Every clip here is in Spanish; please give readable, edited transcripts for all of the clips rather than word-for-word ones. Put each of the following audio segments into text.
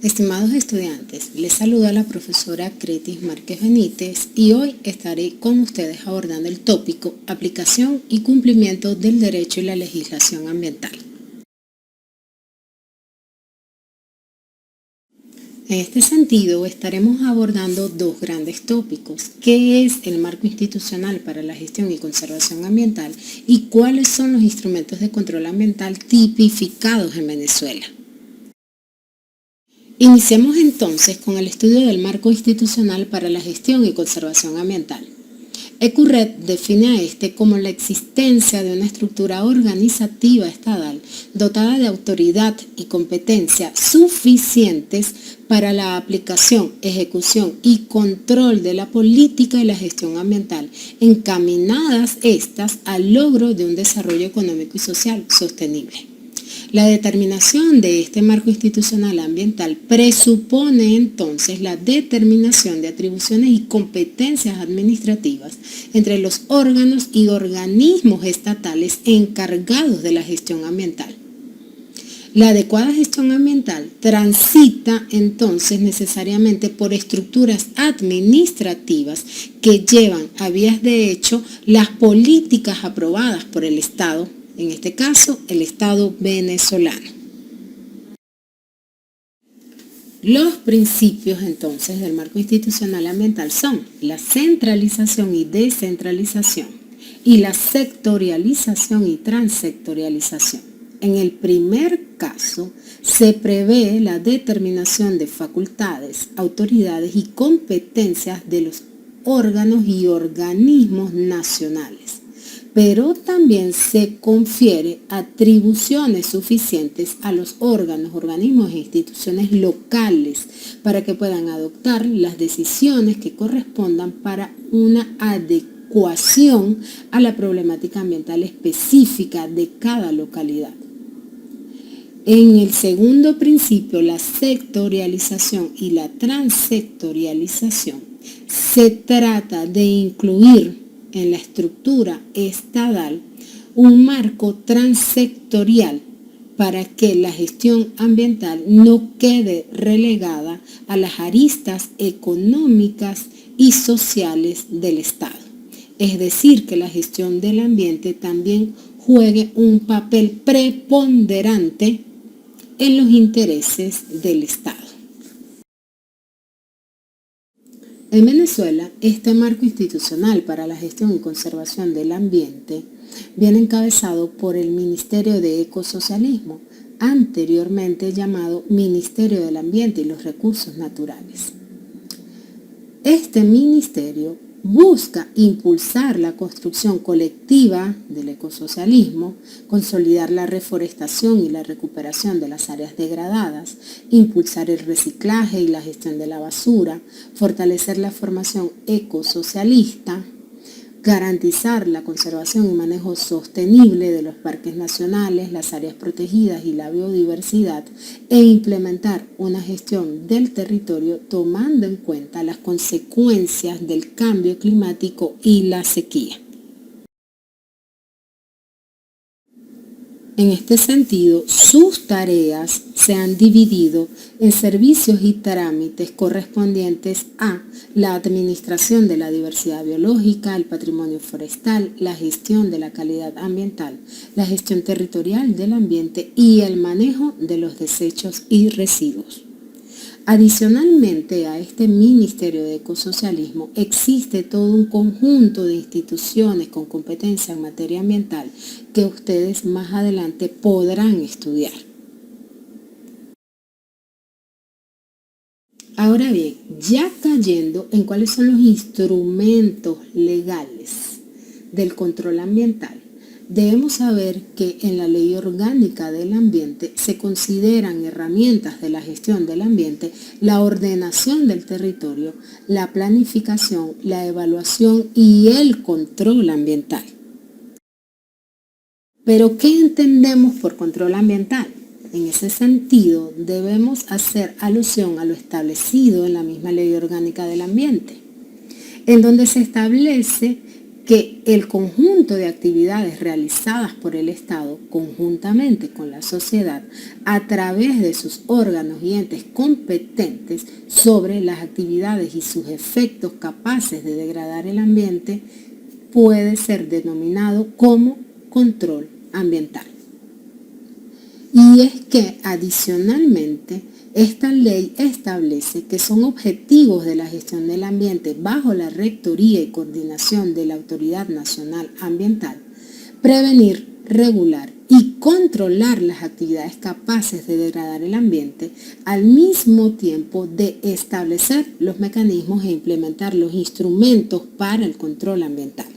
Estimados estudiantes, les saluda la profesora Cretis Márquez Benítez y hoy estaré con ustedes abordando el tópico Aplicación y cumplimiento del derecho y la legislación ambiental. En este sentido, estaremos abordando dos grandes tópicos: qué es el marco institucional para la gestión y conservación ambiental y cuáles son los instrumentos de control ambiental tipificados en Venezuela. Iniciemos entonces con el estudio del marco institucional para la gestión y conservación ambiental. ECURRED define a este como la existencia de una estructura organizativa estatal dotada de autoridad y competencia suficientes para la aplicación, ejecución y control de la política y la gestión ambiental, encaminadas estas al logro de un desarrollo económico y social sostenible. La determinación de este marco institucional ambiental presupone entonces la determinación de atribuciones y competencias administrativas entre los órganos y organismos estatales encargados de la gestión ambiental. La adecuada gestión ambiental transita entonces necesariamente por estructuras administrativas que llevan a vías de hecho las políticas aprobadas por el Estado, en este caso el Estado venezolano. Los principios entonces del marco institucional ambiental son la centralización y descentralización y la sectorialización y transsectorialización. En el primer caso se prevé la determinación de facultades, autoridades y competencias de los órganos y organismos nacionales, pero también se confiere atribuciones suficientes a los órganos, organismos e instituciones locales para que puedan adoptar las decisiones que correspondan para una adecuación a la problemática ambiental específica de cada localidad. En el segundo principio, la sectorialización y la transsectorialización, se trata de incluir en la estructura estatal un marco transsectorial para que la gestión ambiental no quede relegada a las aristas económicas y sociales del Estado. Es decir, que la gestión del ambiente también juegue un papel preponderante en los intereses del Estado. En Venezuela, este marco institucional para la gestión y conservación del ambiente viene encabezado por el Ministerio de Ecosocialismo, anteriormente llamado Ministerio del Ambiente y los Recursos Naturales. Este ministerio busca impulsar la construcción colectiva del ecosocialismo, consolidar la reforestación y la recuperación de las áreas degradadas, impulsar el reciclaje y la gestión de la basura, fortalecer la formación ecosocialista, garantizar la conservación y manejo sostenible de los parques nacionales, las áreas protegidas y la biodiversidad, e implementar una gestión del territorio tomando en cuenta las consecuencias del cambio climático y la sequía. En este sentido, sus tareas se han dividido en servicios y trámites correspondientes a la administración de la diversidad biológica, el patrimonio forestal, la gestión de la calidad ambiental, la gestión territorial del ambiente y el manejo de los desechos y residuos. Adicionalmente a este Ministerio de Ecosocialismo existe todo un conjunto de instituciones con competencia en materia ambiental que ustedes más adelante podrán estudiar. Ahora bien, ya cayendo en cuáles son los instrumentos legales del control ambiental, debemos saber que en la Ley Orgánica del Ambiente se consideran herramientas de la gestión del ambiente la ordenación del territorio, la planificación, la evaluación y el control ambiental. Pero, ¿qué entendemos por control ambiental? En ese sentido, debemos hacer alusión a lo establecido en la misma Ley Orgánica del Ambiente, en donde se establece que el conjunto de actividades realizadas por el Estado conjuntamente con la sociedad a través de sus órganos y entes competentes sobre las actividades y sus efectos capaces de degradar el ambiente puede ser denominado como control ambiental. Y es que adicionalmente esta ley establece que son objetivos de la gestión del ambiente bajo la rectoría y coordinación de la Autoridad Nacional Ambiental, prevenir, regular y controlar las actividades capaces de degradar el ambiente, al mismo tiempo de establecer los mecanismos e implementar los instrumentos para el control ambiental.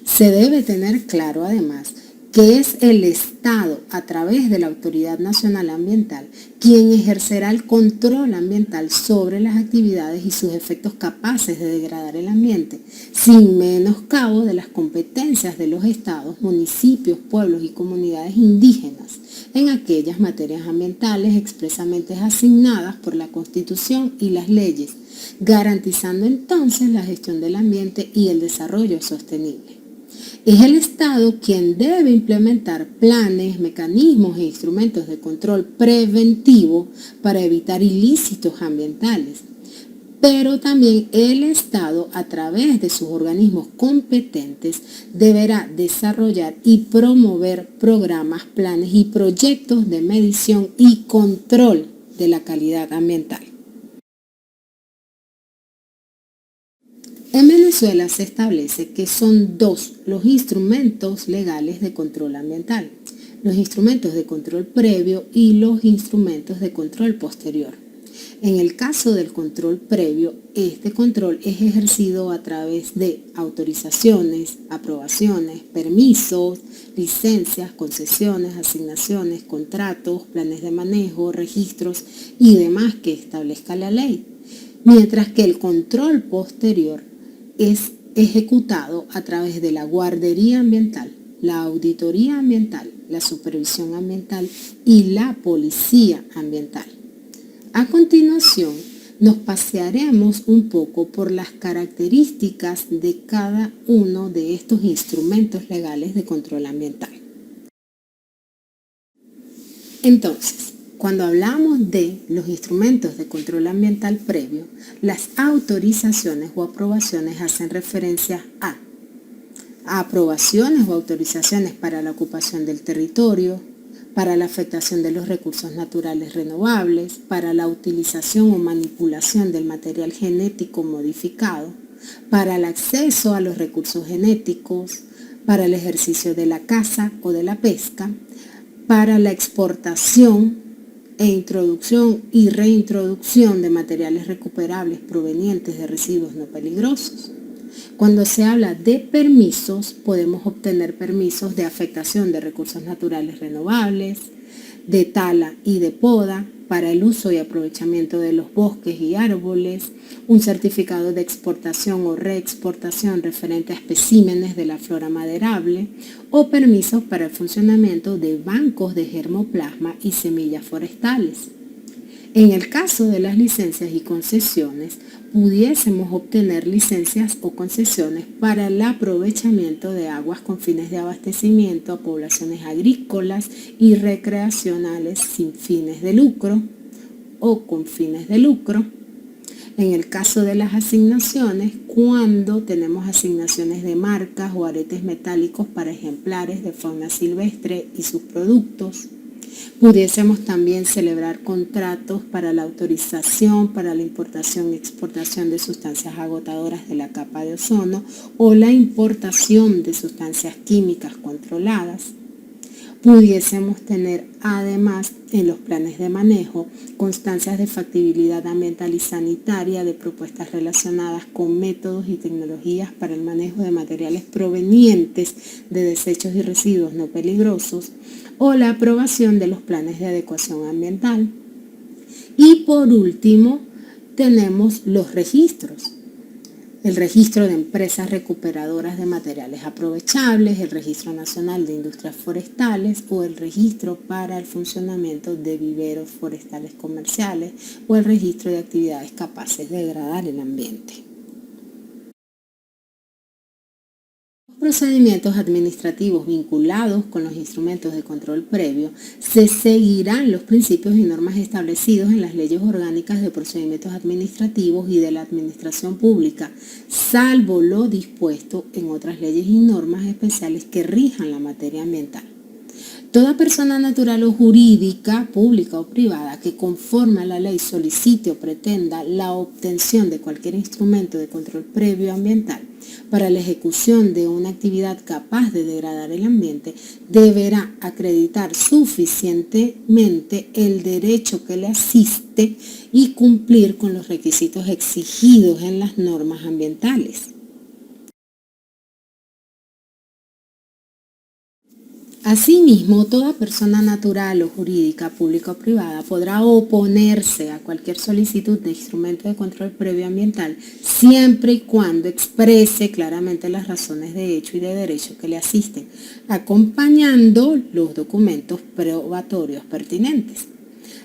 Se debe tener claro además que es el Estado, a través de la Autoridad Nacional Ambiental, quien ejercerá el control ambiental sobre las actividades y sus efectos capaces de degradar el ambiente, sin menoscabo de las competencias de los estados, municipios, pueblos y comunidades indígenas en aquellas materias ambientales expresamente asignadas por la Constitución y las leyes, garantizando entonces la gestión del ambiente y el desarrollo sostenible. Es el Estado quien debe implementar planes, mecanismos e instrumentos de control preventivo para evitar ilícitos ambientales. Pero también el Estado, a través de sus organismos competentes, deberá desarrollar y promover programas, planes y proyectos de medición y control de la calidad ambiental. En Venezuela se establece que son dos los instrumentos legales de control ambiental: los instrumentos de control previo y los instrumentos de control posterior. En el caso del control previo, este control es ejercido a través de autorizaciones, aprobaciones, permisos, licencias, concesiones, asignaciones, contratos, planes de manejo, registros y demás que establezca la ley. Mientras que el control posterior es ejecutado a través de la guardería ambiental, la auditoría ambiental, la supervisión ambiental y la policía ambiental. A continuación, nos pasearemos un poco por las características de cada uno de estos instrumentos legales de control ambiental. Entonces, cuando hablamos de los instrumentos de control ambiental previo, las autorizaciones o aprobaciones hacen referencia a aprobaciones o autorizaciones para la ocupación del territorio, para la afectación de los recursos naturales renovables, para la utilización o manipulación del material genético modificado, para el acceso a los recursos genéticos, para el ejercicio de la caza o de la pesca, para la exportación e introducción y reintroducción de materiales recuperables provenientes de residuos no peligrosos. Cuando se habla de permisos, podemos obtener permisos de afectación de recursos naturales renovables, de tala y de poda, para el uso y aprovechamiento de los bosques y árboles, un certificado de exportación o reexportación referente a especímenes de la flora maderable, o permisos para el funcionamiento de bancos de germoplasma y semillas forestales. En el caso de las licencias y concesiones, pudiésemos obtener licencias o concesiones para el aprovechamiento de aguas con fines de abastecimiento a poblaciones agrícolas y recreacionales sin fines de lucro o con fines de lucro. En el caso de las asignaciones, cuando tenemos asignaciones de marcas o aretes metálicos para ejemplares de fauna silvestre y sus productos. Pudiésemos también celebrar contratos para la autorización para la importación y exportación de sustancias agotadoras de la capa de ozono o la importación de sustancias químicas controladas. Pudiésemos tener además en los planes de manejo constancias de factibilidad ambiental y sanitaria de propuestas relacionadas con métodos y tecnologías para el manejo de materiales provenientes de desechos y residuos no peligrosos, o la aprobación de los planes de adecuación ambiental. Y por último, tenemos los registros. El registro de empresas recuperadoras de materiales aprovechables, el Registro Nacional de Industrias Forestales o el registro para el funcionamiento de viveros forestales comerciales o el registro de actividades capaces de degradar el ambiente. procedimientos administrativos vinculados con los instrumentos de control previo, se seguirán los principios y normas establecidos en las leyes orgánicas de procedimientos administrativos y de la administración pública, salvo lo dispuesto en otras leyes y normas especiales que rijan la materia ambiental. Toda persona natural o jurídica, pública o privada, que conforme a la ley solicite o pretenda la obtención de cualquier instrumento de control previo ambiental para la ejecución de una actividad capaz de degradar el ambiente, deberá acreditar suficientemente el derecho que le asiste y cumplir con los requisitos exigidos en las normas ambientales. Asimismo, toda persona natural o jurídica, pública o privada, podrá oponerse a cualquier solicitud de instrumento de control previo ambiental siempre y cuando exprese claramente las razones de hecho y de derecho que le asisten, acompañando los documentos probatorios pertinentes.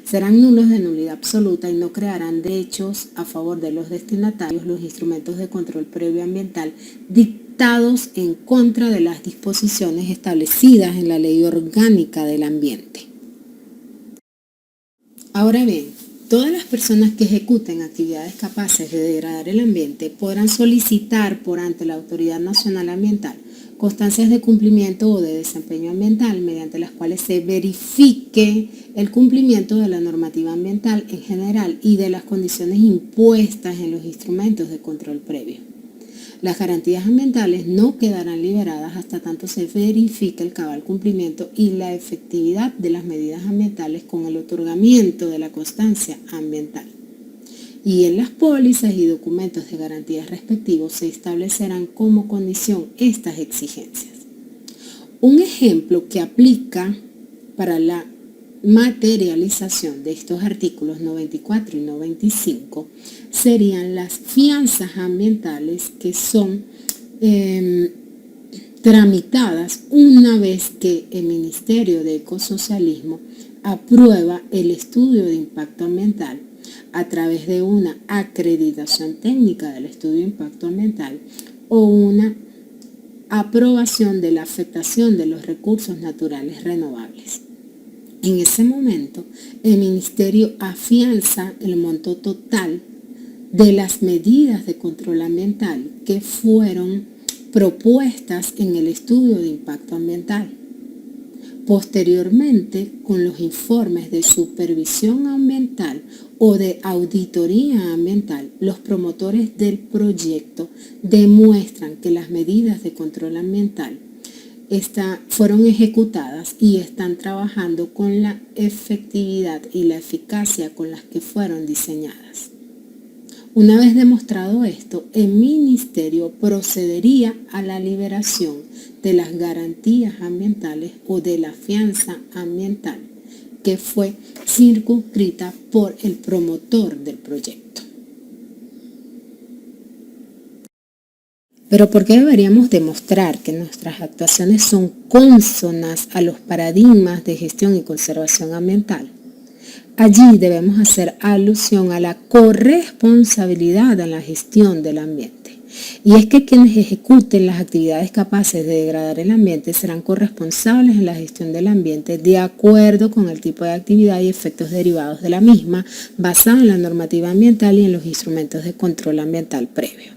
Serán nulos de nulidad absoluta y no crearán derechos a favor de los destinatarios los instrumentos de control previo ambiental dictados en contra de las disposiciones establecidas en la Ley Orgánica del Ambiente. Ahora bien, todas las personas que ejecuten actividades capaces de degradar el ambiente podrán solicitar por ante la Autoridad Nacional Ambiental constancias de cumplimiento o de desempeño ambiental mediante las cuales se verifique el cumplimiento de la normativa ambiental en general y de las condiciones impuestas en los instrumentos de control previo. Las garantías ambientales no quedarán liberadas hasta tanto se verifique el cabal cumplimiento y la efectividad de las medidas ambientales con el otorgamiento de la constancia ambiental. Y en las pólizas y documentos de garantías respectivos se establecerán como condición estas exigencias. Un ejemplo que aplica para la materialización de estos artículos 94 y 95 serían las fianzas ambientales que son tramitadas una vez que el Ministerio de Ecosocialismo aprueba el estudio de impacto ambiental a través de una acreditación técnica del estudio de impacto ambiental o una aprobación de la afectación de los recursos naturales renovables. En ese momento, el Ministerio afianza el monto total de las medidas de control ambiental que fueron propuestas en el estudio de impacto ambiental. Posteriormente, con los informes de supervisión ambiental o de auditoría ambiental, los promotores del proyecto demuestran que las medidas de control ambiental fueron ejecutadas y están trabajando con la efectividad y la eficacia con las que fueron diseñadas. Una vez demostrado esto, el Ministerio procedería a la liberación de las garantías ambientales o de la fianza ambiental que fue circunscrita por el promotor del proyecto. Pero ¿por qué deberíamos demostrar que nuestras actuaciones son cónsonas a los paradigmas de gestión y conservación ambiental? Allí debemos hacer alusión a la corresponsabilidad en la gestión del ambiente. Y es que quienes ejecuten las actividades capaces de degradar el ambiente serán corresponsables en la gestión del ambiente de acuerdo con el tipo de actividad y efectos derivados de la misma, basada en la normativa ambiental y en los instrumentos de control ambiental previo.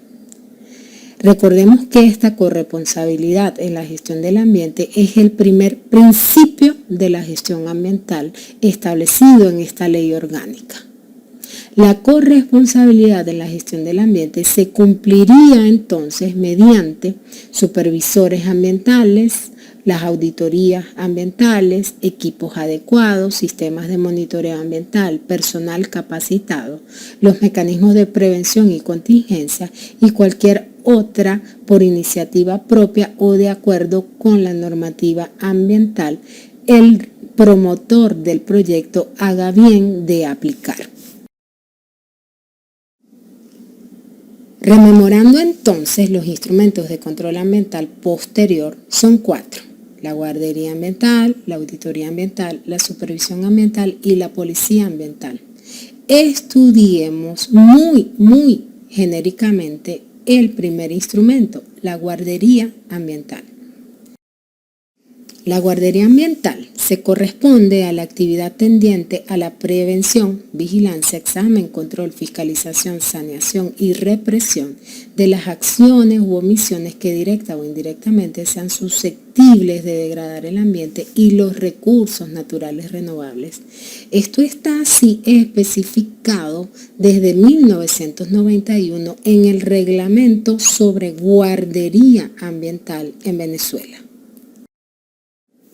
Recordemos que esta corresponsabilidad en la gestión del ambiente es el primer principio de la gestión ambiental establecido en esta ley orgánica. La corresponsabilidad en la gestión del ambiente se cumpliría entonces mediante supervisores ambientales, las auditorías ambientales, equipos adecuados, sistemas de monitoreo ambiental, personal capacitado, los mecanismos de prevención y contingencia y cualquier otra por iniciativa propia o de acuerdo con la normativa ambiental el promotor del proyecto haga bien de aplicar. Rememorando entonces los instrumentos de control ambiental posterior son 4. La guardería ambiental, la auditoría ambiental, la supervisión ambiental y la policía ambiental. Estudiemos muy genéricamente el primer instrumento, la guardería ambiental. La guardería ambiental se corresponde a la actividad tendiente a la prevención, vigilancia, examen, control, fiscalización, saneación y represión de las acciones u omisiones que directa o indirectamente sean susceptibles de degradar el ambiente y los recursos naturales renovables. Esto está así especificado desde 1991 en el Reglamento sobre Guardería Ambiental en Venezuela.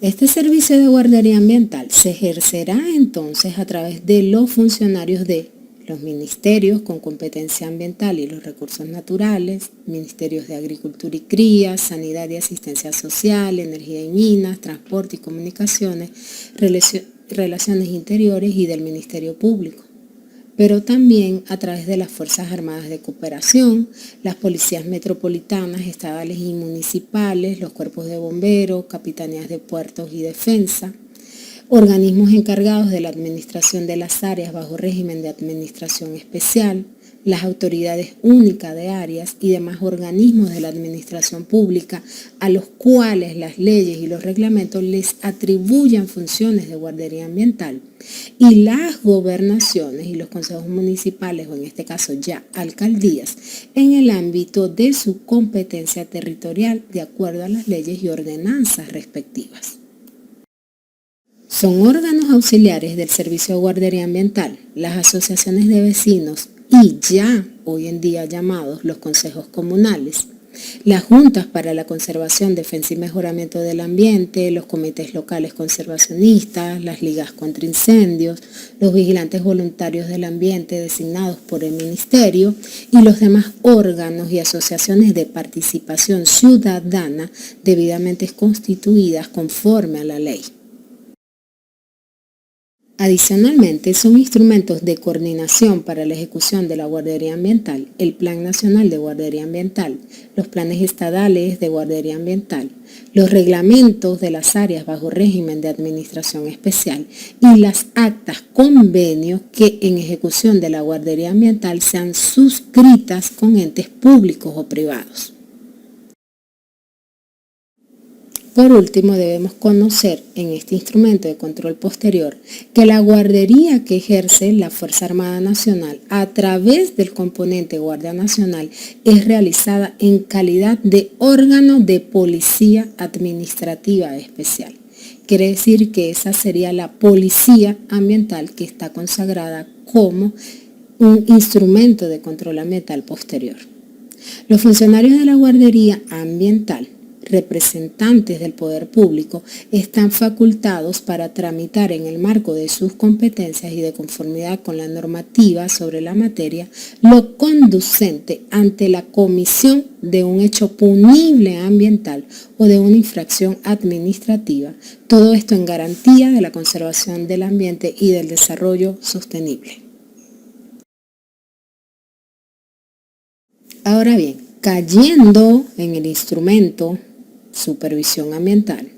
Este servicio de guardería ambiental se ejercerá entonces a través de los funcionarios de los ministerios con competencia ambiental y los recursos naturales, ministerios de Agricultura y Cría, Sanidad y Asistencia Social, Energía y Minas, Transporte y Comunicaciones, Relaciones Interiores y del Ministerio Público, pero también a través de las Fuerzas Armadas de Cooperación, las policías metropolitanas, estadales y municipales, los cuerpos de bomberos, capitanías de puertos y defensa, organismos encargados de la administración de las áreas bajo régimen de administración especial, las autoridades únicas de áreas y demás organismos de la administración pública a los cuales las leyes y los reglamentos les atribuyan funciones de guardería ambiental, y las gobernaciones y los consejos municipales, o en este caso ya alcaldías, en el ámbito de su competencia territorial de acuerdo a las leyes y ordenanzas respectivas. Son órganos auxiliares del servicio de guardería ambiental, las asociaciones de vecinos y ya hoy en día llamados los consejos comunales, las juntas para la conservación, defensa y mejoramiento del ambiente, los comités locales conservacionistas, las ligas contra incendios, los vigilantes voluntarios del ambiente designados por el ministerio y los demás órganos y asociaciones de participación ciudadana debidamente constituidas conforme a la ley. Adicionalmente, son instrumentos de coordinación para la ejecución de la guardería ambiental, el Plan Nacional de Guardería Ambiental, los planes estadales de guardería ambiental, los reglamentos de las áreas bajo régimen de administración especial y las actas convenios que en ejecución de la guardería ambiental sean suscritas con entes públicos o privados. Por último, debemos conocer en este instrumento de control posterior que la guardería que ejerce la Fuerza Armada Nacional a través del componente Guardia Nacional es realizada en calidad de órgano de policía administrativa especial. Quiere decir que esa sería la policía ambiental que está consagrada como un instrumento de control ambiental posterior. Los funcionarios de la guardería ambiental, representantes del poder público, están facultados para tramitar en el marco de sus competencias y de conformidad con la normativa sobre la materia lo conducente ante la comisión de un hecho punible ambiental o de una infracción administrativa, todo esto en garantía de la conservación del ambiente y del desarrollo sostenible. Ahora bien, cayendo en el instrumento supervisión ambiental,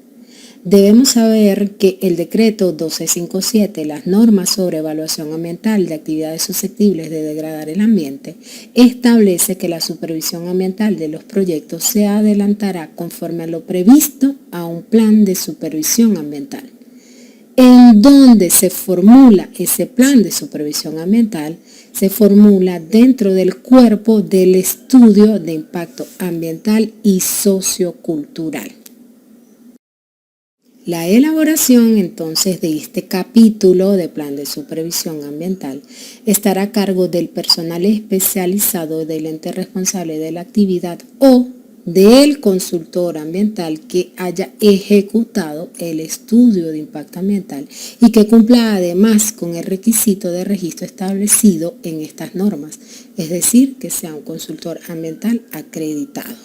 debemos saber que el decreto 1257, las normas sobre evaluación ambiental de actividades susceptibles de degradar el ambiente, establece que la supervisión ambiental de los proyectos se adelantará conforme a lo previsto a un plan de supervisión ambiental. En donde se formula ese plan de supervisión ambiental, se formula dentro del cuerpo del estudio de impacto ambiental y sociocultural. La elaboración entonces de este capítulo de plan de supervisión ambiental estará a cargo del personal especializado del ente responsable de la actividad o del consultor ambiental que haya ejecutado el estudio de impacto ambiental y que cumpla además con el requisito de registro establecido en estas normas, es decir, que sea un consultor ambiental acreditado.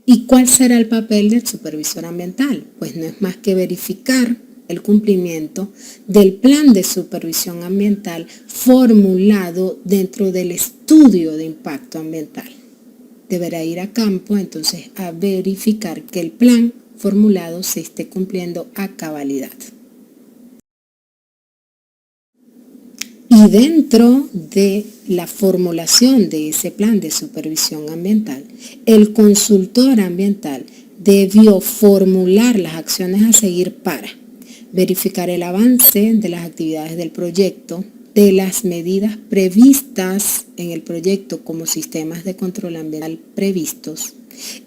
¿Y cuál será el papel del supervisor ambiental? Pues no es más que verificar el cumplimiento del plan de supervisión ambiental formulado dentro del estudio de impacto ambiental. Deberá ir a campo entonces a verificar que el plan formulado se esté cumpliendo a cabalidad. Y dentro de la formulación de ese plan de supervisión ambiental, el consultor ambiental debió formular las acciones a seguir para verificar el avance de las actividades del proyecto, de las medidas previstas en el proyecto como sistemas de control ambiental previstos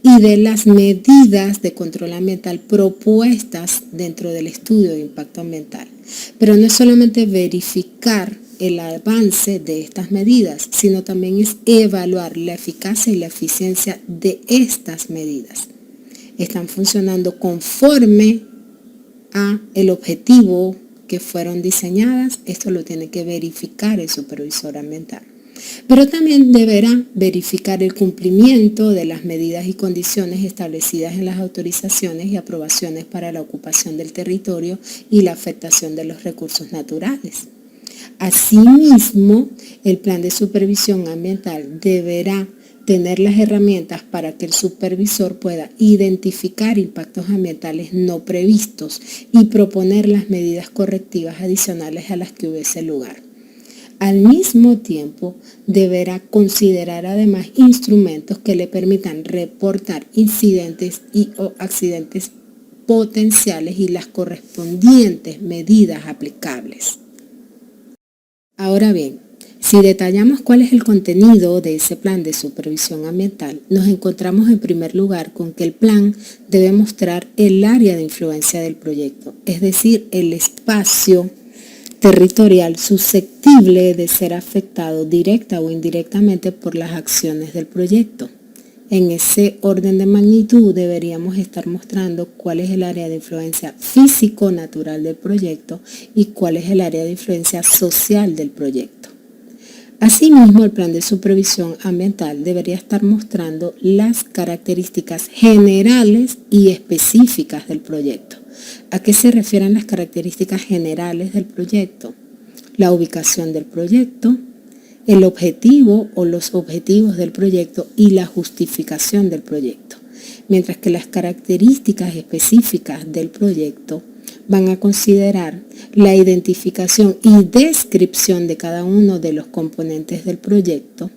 y de las medidas de control ambiental propuestas dentro del estudio de impacto ambiental. Pero no es solamente verificar el avance de estas medidas, sino también es evaluar la eficacia y la eficiencia de estas medidas. ¿Están funcionando conforme a el objetivo que fueron diseñadas? Esto lo tiene que verificar el supervisor ambiental. Pero también deberá verificar el cumplimiento de las medidas y condiciones establecidas en las autorizaciones y aprobaciones para la ocupación del territorio y la afectación de los recursos naturales. Asimismo, el plan de supervisión ambiental deberá tener las herramientas para que el supervisor pueda identificar impactos ambientales no previstos y proponer las medidas correctivas adicionales a las que hubiese lugar. Al mismo tiempo, deberá considerar además instrumentos que le permitan reportar incidentes o accidentes potenciales y las correspondientes medidas aplicables. Ahora bien, si detallamos cuál es el contenido de ese plan de supervisión ambiental, nos encontramos en primer lugar con que el plan debe mostrar el área de influencia del proyecto, es decir, el espacio territorial susceptible de ser afectado directa o indirectamente por las acciones del proyecto. En ese orden de magnitud deberíamos estar mostrando cuál es el área de influencia físico-natural del proyecto y cuál es el área de influencia social del proyecto. Asimismo, el plan de supervisión ambiental debería estar mostrando las características generales y específicas del proyecto. ¿A qué se refieren las características generales del proyecto? La ubicación del proyecto, el objetivo o los objetivos del proyecto y la justificación del proyecto. Mientras que las características específicas del proyecto van a considerar la identificación y descripción de cada uno de los componentes del proyecto,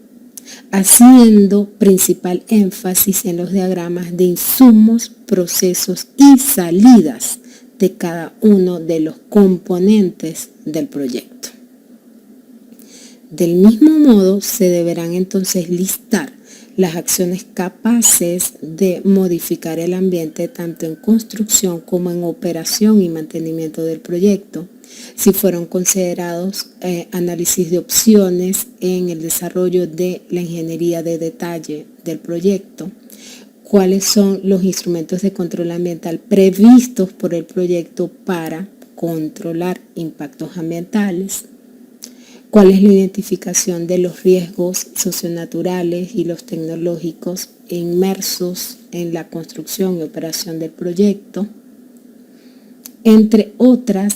haciendo principal énfasis en los diagramas de insumos, procesos y salidas de cada uno de los componentes del proyecto. Del mismo modo, se deberán entonces listar las acciones capaces de modificar el ambiente tanto en construcción como en operación y mantenimiento del proyecto, si fueron considerados análisis de opciones en el desarrollo de la ingeniería de detalle del proyecto, cuáles son los instrumentos de control ambiental previstos por el proyecto para controlar impactos ambientales, cuál es la identificación de los riesgos socionaturales y los tecnológicos inmersos en la construcción y operación del proyecto, entre otras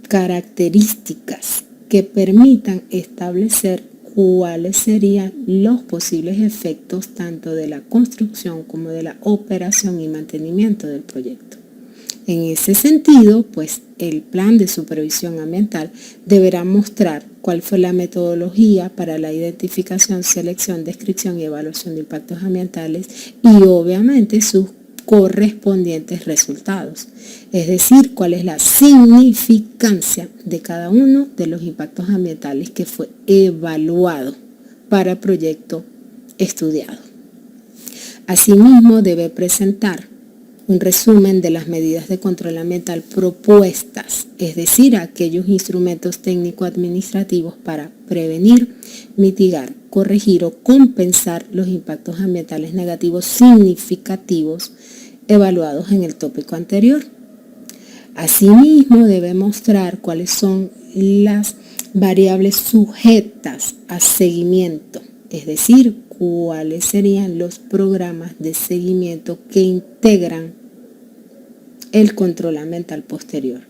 características que permitan establecer cuáles serían los posibles efectos tanto de la construcción como de la operación y mantenimiento del proyecto. En ese sentido, pues el plan de supervisión ambiental deberá mostrar cuál fue la metodología para la identificación, selección, descripción y evaluación de impactos ambientales y obviamente sus correspondientes resultados, es decir, cuál es la significancia de cada uno de los impactos ambientales que fue evaluado para el proyecto estudiado. Asimismo, debe presentar un resumen de las medidas de control ambiental propuestas, es decir, aquellos instrumentos técnico-administrativos para prevenir, mitigar, corregir o compensar los impactos ambientales negativos significativos evaluados en el tópico anterior. Asimismo, debe mostrar cuáles son las variables sujetas a seguimiento, es decir, cuáles serían los programas de seguimiento que integran el control ambiental posterior.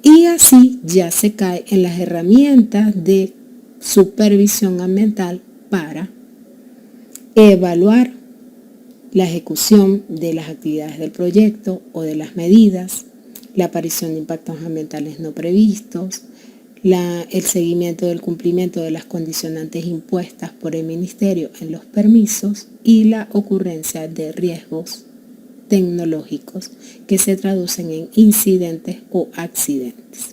Y así ya se cae en las herramientas de supervisión ambiental para evaluar la ejecución de las actividades del proyecto o de las medidas, la aparición de impactos ambientales no previstos, el seguimiento del cumplimiento de las condicionantes impuestas por el Ministerio en los permisos y la ocurrencia de riesgos tecnológicos que se traducen en incidentes o accidentes.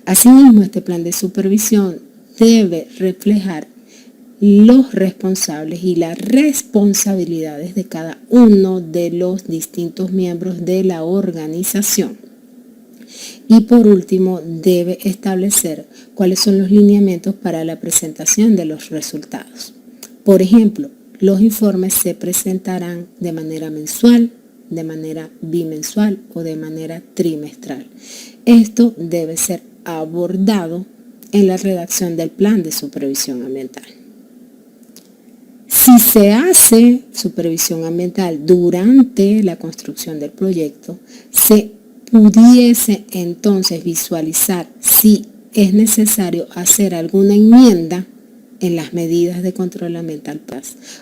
Asimismo, este plan de supervisión debe reflejar los responsables y las responsabilidades de cada uno de los distintos miembros de la organización. Y por último, debe establecer cuáles son los lineamientos para la presentación de los resultados. Por ejemplo, los informes se presentarán de manera mensual, de manera bimensual o de manera trimestral. Esto debe ser abordado en la redacción del plan de supervisión ambiental. Si se hace supervisión ambiental durante la construcción del proyecto, se pudiese entonces visualizar si es necesario hacer alguna enmienda en las medidas de control ambiental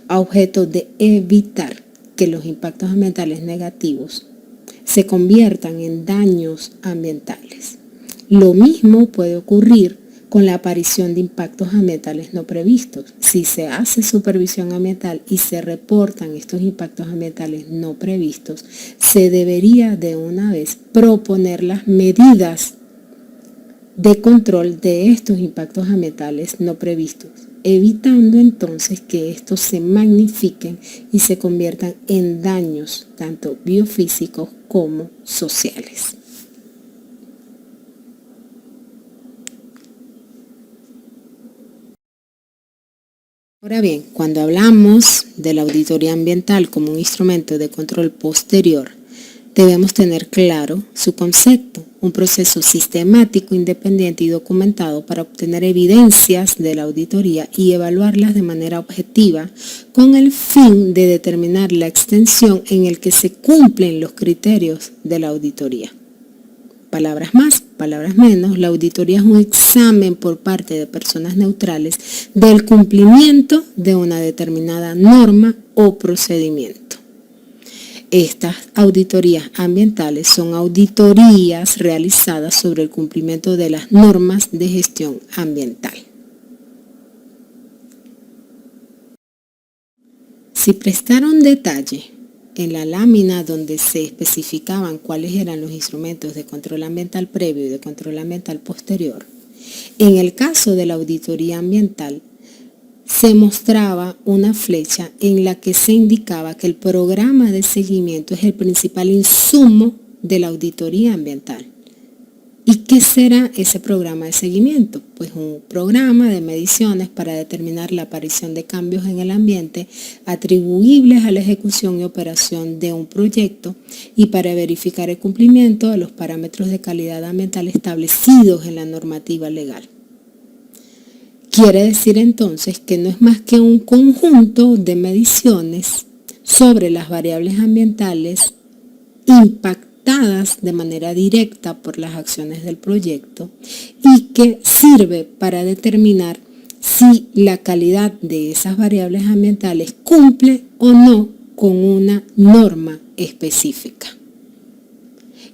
a objeto de evitar que los impactos ambientales negativos se conviertan en daños ambientales. Lo mismo puede ocurrir con la aparición de impactos ambientales no previstos. Si se hace supervisión ambiental y se reportan estos impactos ambientales no previstos, se debería de una vez proponer las medidas de control de estos impactos ambientales no previstos, evitando entonces que estos se magnifiquen y se conviertan en daños tanto biofísicos como sociales. Ahora bien, cuando hablamos de la auditoría ambiental como un instrumento de control posterior, debemos tener claro su concepto, un proceso sistemático, independiente y documentado para obtener evidencias de la auditoría y evaluarlas de manera objetiva con el fin de determinar la extensión en el que se cumplen los criterios de la auditoría. Palabras más, palabras menos, la auditoría es un examen por parte de personas neutrales del cumplimiento de una determinada norma o procedimiento. Estas auditorías ambientales son auditorías realizadas sobre el cumplimiento de las normas de gestión ambiental. Si prestaron detalle en la lámina donde se especificaban cuáles eran los instrumentos de control ambiental previo y de control ambiental posterior, en el caso de la auditoría ambiental, se mostraba una flecha en la que se indicaba que el programa de seguimiento es el principal insumo de la auditoría ambiental. ¿Y qué será ese programa de seguimiento? Pues un programa de mediciones para determinar la aparición de cambios en el ambiente atribuibles a la ejecución y operación de un proyecto y para verificar el cumplimiento de los parámetros de calidad ambiental establecidos en la normativa legal. Quiere decir entonces que no es más que un conjunto de mediciones sobre las variables ambientales impactadas de manera directa por las acciones del proyecto y que sirve para determinar si la calidad de esas variables ambientales cumple o no con una norma específica.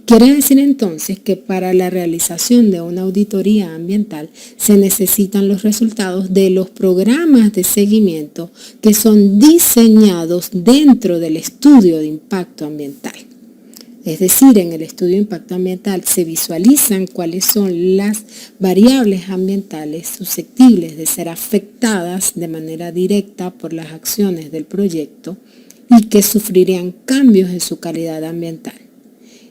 Quiere decir entonces que para la realización de una auditoría ambiental se necesitan los resultados de los programas de seguimiento que son diseñados dentro del estudio de impacto ambiental. Es decir, en el estudio de impacto ambiental se visualizan cuáles son las variables ambientales susceptibles de ser afectadas de manera directa por las acciones del proyecto y que sufrirían cambios en su calidad ambiental.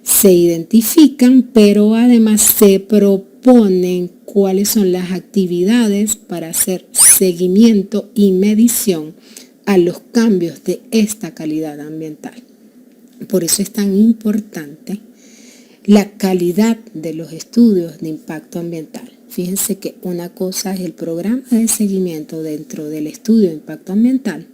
Se identifican, pero además se proponen cuáles son las actividades para hacer seguimiento y medición a los cambios de esta calidad ambiental. Por eso es tan importante la calidad de los estudios de impacto ambiental. Fíjense que una cosa es el programa de seguimiento dentro del estudio de impacto ambiental,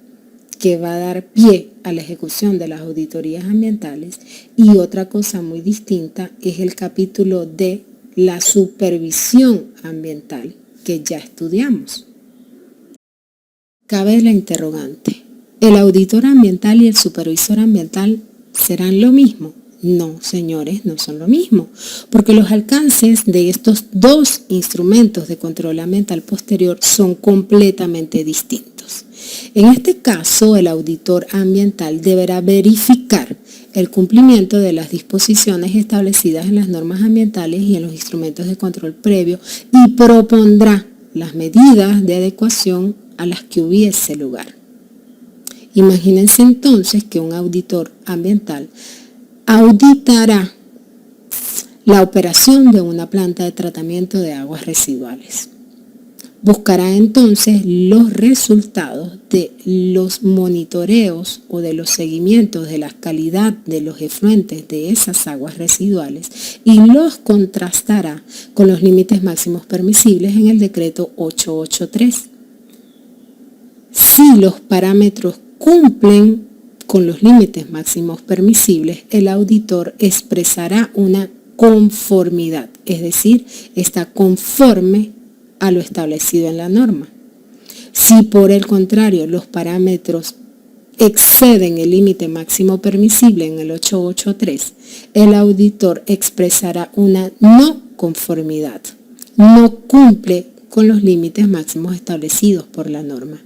que va a dar pie a la ejecución de las auditorías ambientales, y otra cosa muy distinta es el capítulo de la supervisión ambiental que ya estudiamos. Cabe la interrogante, ¿el auditor ambiental y el supervisor ambiental serán lo mismo? No, señores, no son lo mismo, porque los alcances de estos dos instrumentos de control ambiental posterior son completamente distintos. En este caso, el auditor ambiental deberá verificar el cumplimiento de las disposiciones establecidas en las normas ambientales y en los instrumentos de control previo y propondrá las medidas de adecuación a las que hubiese lugar. Imagínense entonces que un auditor ambiental auditará la operación de una planta de tratamiento de aguas residuales. Buscará entonces los resultados de los monitoreos o de los seguimientos de la calidad de los efluentes de esas aguas residuales y los contrastará con los límites máximos permisibles en el decreto 883. Si los parámetros cumplen con los límites máximos permisibles, el auditor expresará una conformidad, es decir, está conforme a lo establecido en la norma. Si por el contrario los parámetros exceden el límite máximo permisible en el 883, el auditor expresará una no conformidad, no cumple con los límites máximos establecidos por la norma.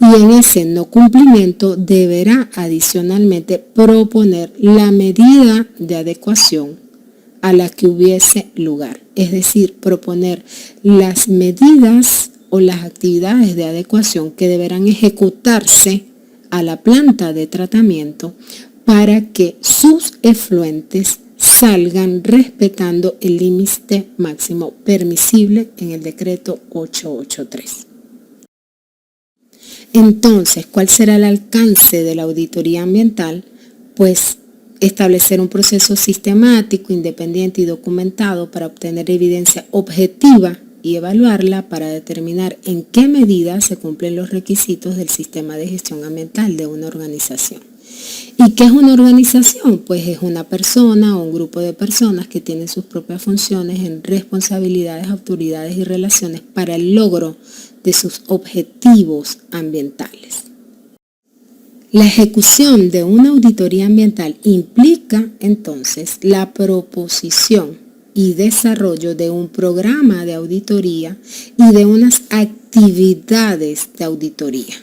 Y en ese no cumplimiento deberá adicionalmente proponer la medida de adecuación a la que hubiese lugar, es decir, proponer las medidas o las actividades de adecuación que deberán ejecutarse a la planta de tratamiento para que sus efluentes salgan respetando el límite máximo permisible en el decreto 883. Entonces, ¿cuál será el alcance de la auditoría ambiental? Pues establecer un proceso sistemático, independiente y documentado para obtener evidencia objetiva y evaluarla para determinar en qué medida se cumplen los requisitos del sistema de gestión ambiental de una organización. ¿Y qué es una organización? Pues es una persona o un grupo de personas que tienen sus propias funciones en responsabilidades, autoridades y relaciones para el logro de sus objetivos ambientales. La ejecución de una auditoría ambiental implica entonces la proposición y desarrollo de un programa de auditoría y de unas actividades de auditoría.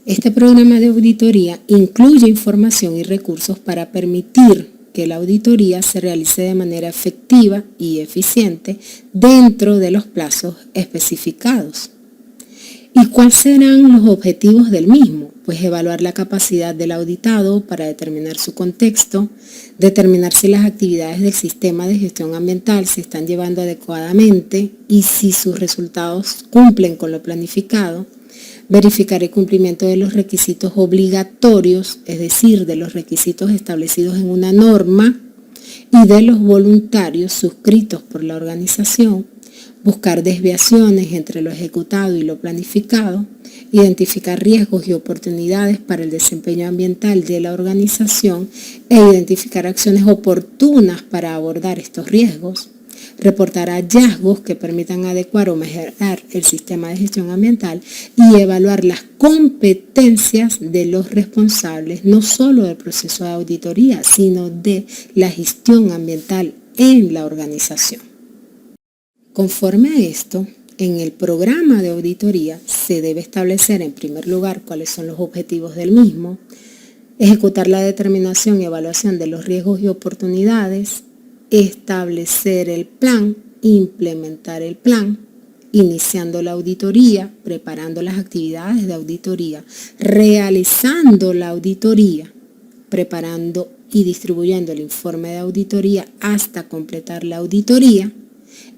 Este programa de auditoría incluye información y recursos para permitir que la auditoría se realice de manera efectiva y eficiente dentro de los plazos especificados. ¿Y cuáles serán los objetivos del mismo? Pues evaluar la capacidad del auditado para determinar su contexto, determinar si las actividades del sistema de gestión ambiental se están llevando adecuadamente y si sus resultados cumplen con lo planificado, verificar el cumplimiento de los requisitos obligatorios, es decir, de los requisitos establecidos en una norma y de los voluntarios suscritos por la organización, buscar desviaciones entre lo ejecutado y lo planificado, identificar riesgos y oportunidades para el desempeño ambiental de la organización e identificar acciones oportunas para abordar estos riesgos, reportar hallazgos que permitan adecuar o mejorar el sistema de gestión ambiental y evaluar las competencias de los responsables, no solo del proceso de auditoría, sino de la gestión ambiental en la organización. Conforme a esto, en el programa de auditoría se debe establecer en primer lugar cuáles son los objetivos del mismo, ejecutar la determinación y evaluación de los riesgos y oportunidades, establecer el plan, implementar el plan, iniciando la auditoría, preparando las actividades de auditoría, realizando la auditoría, preparando y distribuyendo el informe de auditoría hasta completar la auditoría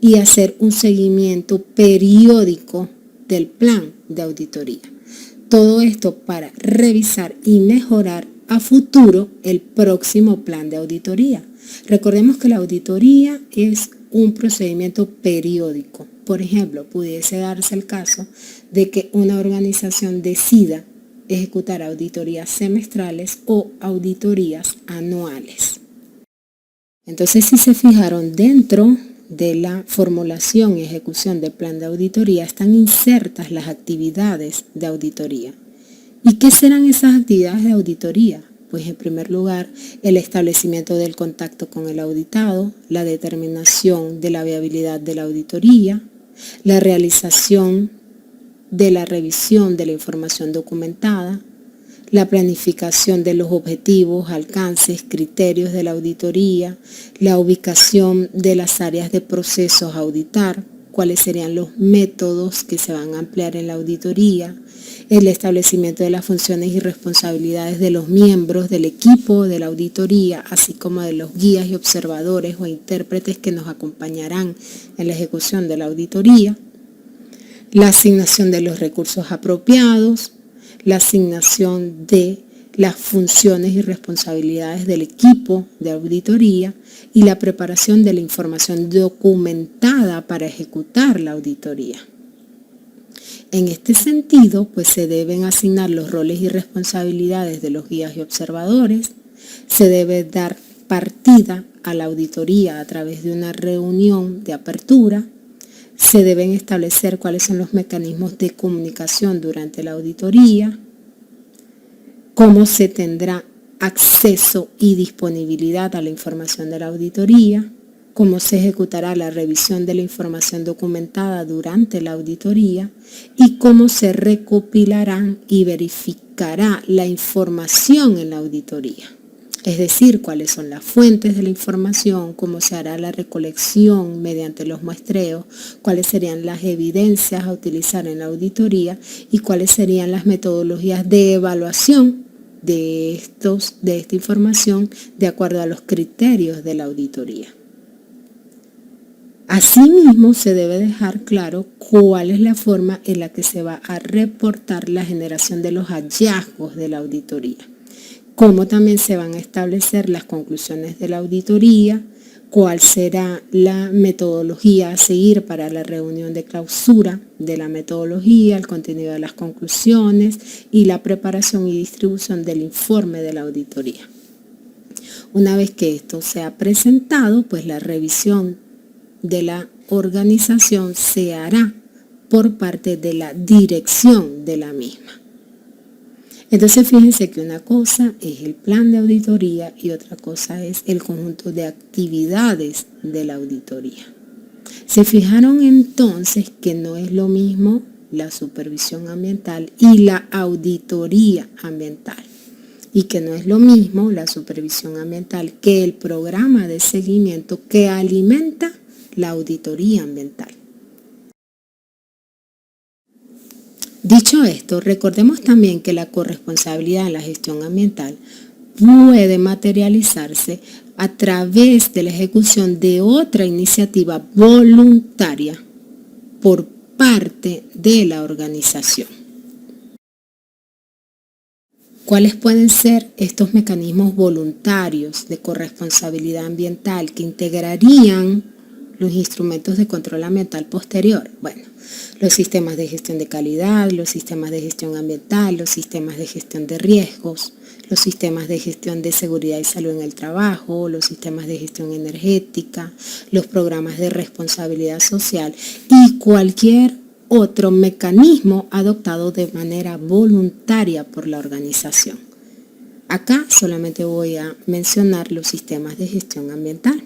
y hacer un seguimiento periódico del plan de auditoría. Todo esto para revisar y mejorar a futuro el próximo plan de auditoría. Recordemos que la auditoría es un procedimiento periódico. Por ejemplo, pudiese darse el caso de que una organización decida ejecutar auditorías semestrales o auditorías anuales. Entonces, si se fijaron, dentro de la formulación y ejecución del plan de auditoría están insertas las actividades de auditoría. ¿Y qué serán esas actividades de auditoría? Pues en primer lugar, el establecimiento del contacto con el auditado, la determinación de la viabilidad de la auditoría, la realización de la revisión de la información documentada, la planificación de los objetivos, alcances, criterios de la auditoría, la ubicación de las áreas de procesos a auditar, cuáles serían los métodos que se van a emplear en la auditoría, el establecimiento de las funciones y responsabilidades de los miembros del equipo de la auditoría, así como de los guías y observadores o intérpretes que nos acompañarán en la ejecución de la auditoría, la asignación de los recursos apropiados, la asignación de las funciones y responsabilidades del equipo de auditoría y la preparación de la información documentada para ejecutar la auditoría. En este sentido, pues se deben asignar los roles y responsabilidades de los guías y observadores, se debe dar partida a la auditoría a través de una reunión de apertura, se deben establecer cuáles son los mecanismos de comunicación durante la auditoría, cómo se tendrá acceso y disponibilidad a la información de la auditoría, cómo se ejecutará la revisión de la información documentada durante la auditoría y cómo se recopilará y verificará la información en la auditoría. Es decir, cuáles son las fuentes de la información, cómo se hará la recolección mediante los muestreos, cuáles serían las evidencias a utilizar en la auditoría y cuáles serían las metodologías de evaluación de esta información de acuerdo a los criterios de la auditoría. Asimismo, se debe dejar claro cuál es la forma en la que se va a reportar la generación de los hallazgos de la auditoría, cómo también se van a establecer las conclusiones de la auditoría, cuál será la metodología a seguir para la reunión de clausura de la metodología, el contenido de las conclusiones y la preparación y distribución del informe de la auditoría. Una vez que esto sea presentado, pues la revisión de la organización se hará por parte de la dirección de la misma. Entonces fíjense que una cosa es el plan de auditoría y otra cosa es el conjunto de actividades de la auditoría. Se fijaron entonces que no es lo mismo la supervisión ambiental y la auditoría ambiental, y que no es lo mismo la supervisión ambiental que el programa de seguimiento que alimenta la auditoría ambiental. Dicho esto, recordemos también que la corresponsabilidad en la gestión ambiental puede materializarse a través de la ejecución de otra iniciativa voluntaria por parte de la organización. ¿Cuáles pueden ser estos mecanismos voluntarios de corresponsabilidad ambiental que integrarían los instrumentos de control ambiental posterior? Bueno, los sistemas de gestión de calidad, los sistemas de gestión ambiental, los sistemas de gestión de riesgos, los sistemas de gestión de seguridad y salud en el trabajo, los sistemas de gestión energética, los programas de responsabilidad social y cualquier otro mecanismo adoptado de manera voluntaria por la organización. Acá solamente voy a mencionar los sistemas de gestión ambiental.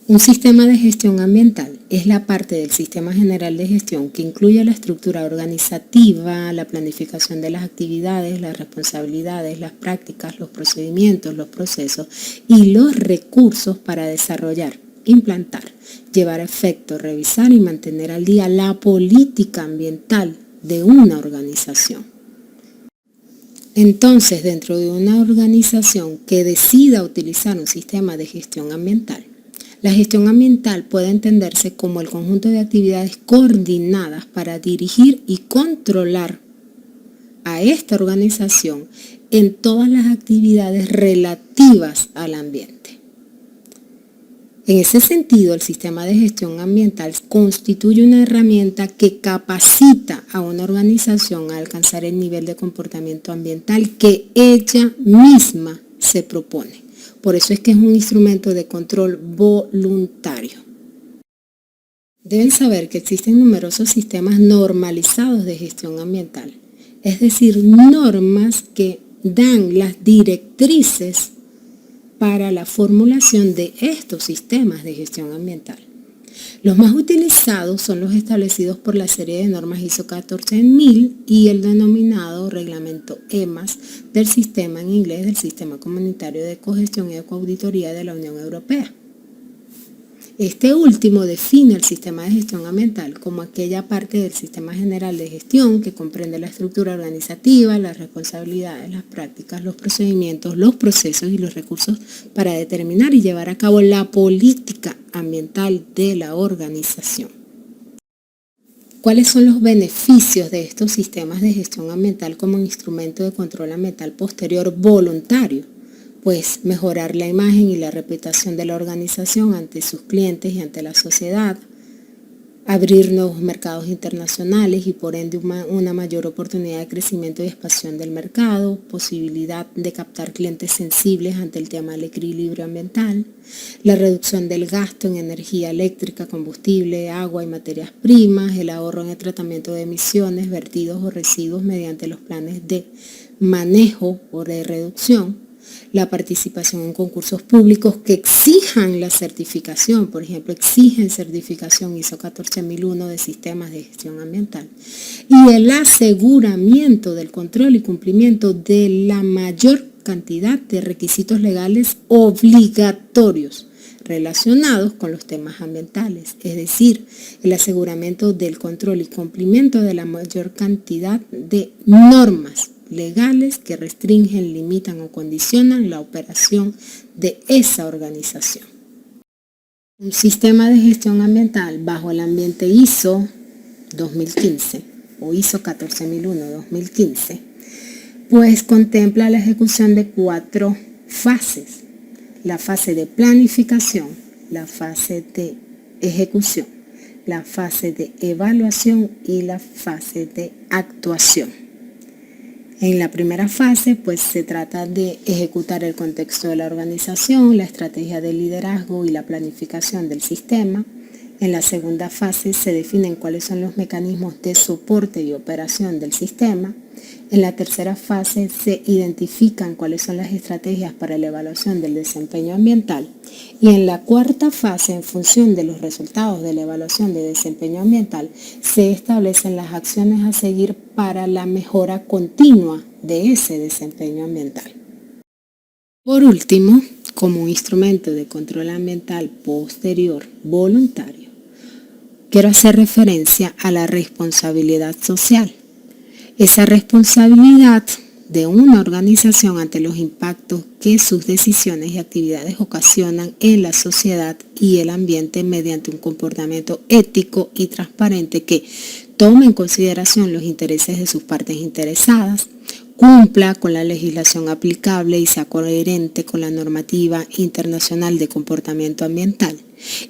Un sistema de gestión ambiental es la parte del sistema general de gestión que incluye la estructura organizativa, la planificación de las actividades, las responsabilidades, las prácticas, los procedimientos, los procesos y los recursos para desarrollar, implantar, llevar a efecto, revisar y mantener al día la política ambiental de una organización. Entonces, dentro de una organización que decida utilizar un sistema de gestión ambiental, la gestión ambiental puede entenderse como el conjunto de actividades coordinadas para dirigir y controlar a esta organización en todas las actividades relativas al ambiente. En ese sentido, el sistema de gestión ambiental constituye una herramienta que capacita a una organización a alcanzar el nivel de comportamiento ambiental que ella misma se propone. Por eso es que es un instrumento de control voluntario. Deben saber que existen numerosos sistemas normalizados de gestión ambiental, es decir, normas que dan las directrices para la formulación de estos sistemas de gestión ambiental. Los más utilizados son los establecidos por la serie de normas ISO 14000 y el denominado reglamento EMAS del sistema en inglés del Sistema Comunitario de Cogestión y Ecoauditoría de la Unión Europea. Este último define el sistema de gestión ambiental como aquella parte del sistema general de gestión que comprende la estructura organizativa, las responsabilidades, las prácticas, los procedimientos, los procesos y los recursos para determinar y llevar a cabo la política ambiental de la organización. ¿Cuáles son los beneficios de estos sistemas de gestión ambiental como instrumento de control ambiental posterior voluntario? Pues mejorar la imagen y la reputación de la organización ante sus clientes y ante la sociedad, abrir nuevos mercados internacionales y por ende una mayor oportunidad de crecimiento y expansión del mercado, posibilidad de captar clientes sensibles ante el tema del equilibrio ambiental, la reducción del gasto en energía eléctrica, combustible, agua y materias primas, el ahorro en el tratamiento de emisiones, vertidos o residuos mediante los planes de manejo o de reducción, la participación en concursos públicos que exijan la certificación, por ejemplo, exigen certificación ISO 14001 de sistemas de gestión ambiental, y el aseguramiento del control y cumplimiento de la mayor cantidad de requisitos legales obligatorios relacionados con los temas ambientales, es decir, el aseguramiento del control y cumplimiento de la mayor cantidad de normas legales que restringen, limitan o condicionan la operación de esa organización. Un sistema de gestión ambiental bajo el ambiente ISO 2015 o ISO 14001-2015, pues contempla la ejecución de 4 fases: la fase de planificación, la fase de ejecución, la fase de evaluación y la fase de actuación. En la primera fase, pues se trata de ejecutar el contexto de la organización, la estrategia de liderazgo y la planificación del sistema. En la segunda fase se definen cuáles son los mecanismos de soporte y operación del sistema. En la tercera fase se identifican cuáles son las estrategias para la evaluación del desempeño ambiental. Y en la cuarta fase, en función de los resultados de la evaluación de desempeño ambiental, se establecen las acciones a seguir para la mejora continua de ese desempeño ambiental. Por último, como un instrumento de control ambiental posterior voluntario, quiero hacer referencia a la responsabilidad social. Esa responsabilidad de una organización ante los impactos que sus decisiones y actividades ocasionan en la sociedad y el ambiente mediante un comportamiento ético y transparente que tome en consideración los intereses de sus partes interesadas, cumpla con la legislación aplicable y sea coherente con la normativa internacional de comportamiento ambiental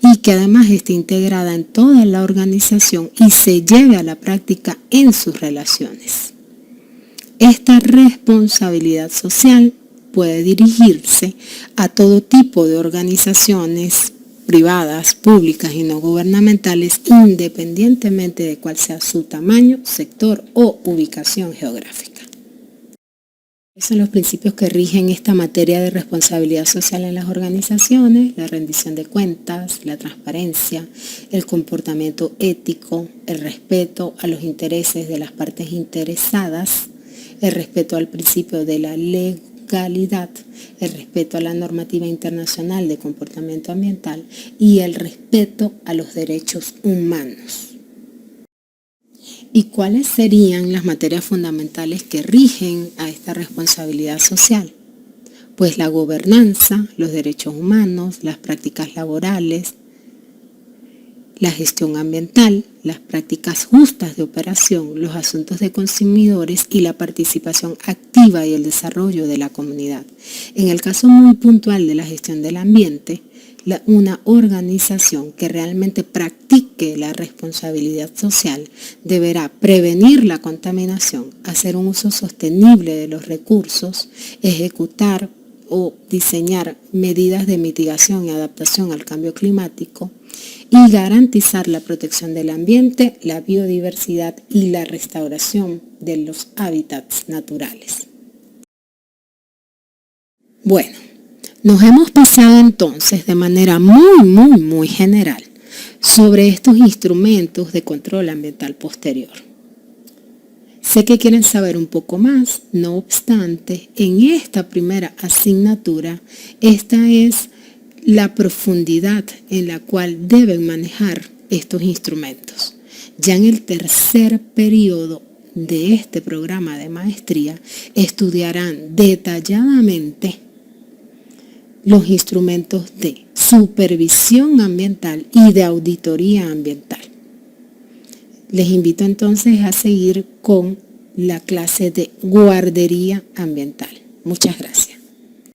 y que además esté integrada en toda la organización y se lleve a la práctica en sus relaciones. Esta responsabilidad social puede dirigirse a todo tipo de organizaciones privadas, públicas y no gubernamentales, independientemente de cuál sea su tamaño, sector o ubicación geográfica. Esos son los principios que rigen esta materia de responsabilidad social en las organizaciones: la rendición de cuentas, la transparencia, el comportamiento ético, el respeto a los intereses de las partes interesadas, el respeto al principio de la legalidad, el respeto a la normativa internacional de comportamiento ambiental y el respeto a los derechos humanos. ¿Y cuáles serían las materias fundamentales que rigen a esta responsabilidad social? Pues la gobernanza, los derechos humanos, las prácticas laborales, la gestión ambiental, las prácticas justas de operación, los asuntos de consumidores y la participación activa y el desarrollo de la comunidad. En el caso muy puntual de la gestión del ambiente, una organización que realmente practique la responsabilidad social deberá prevenir la contaminación, hacer un uso sostenible de los recursos, ejecutar o diseñar medidas de mitigación y adaptación al cambio climático y garantizar la protección del ambiente, la biodiversidad y la restauración de los hábitats naturales. Bueno, nos hemos pasado entonces de manera muy general sobre estos instrumentos de control ambiental posterior. Sé que quieren saber un poco más, no obstante, en esta primera asignatura, esta es la profundidad en la cual deben manejar estos instrumentos. Ya en el tercer periodo de este programa de maestría, estudiarán detalladamente los instrumentos de supervisión ambiental y de auditoría ambiental. Les invito entonces a seguir con la clase de guardería ambiental. Muchas gracias.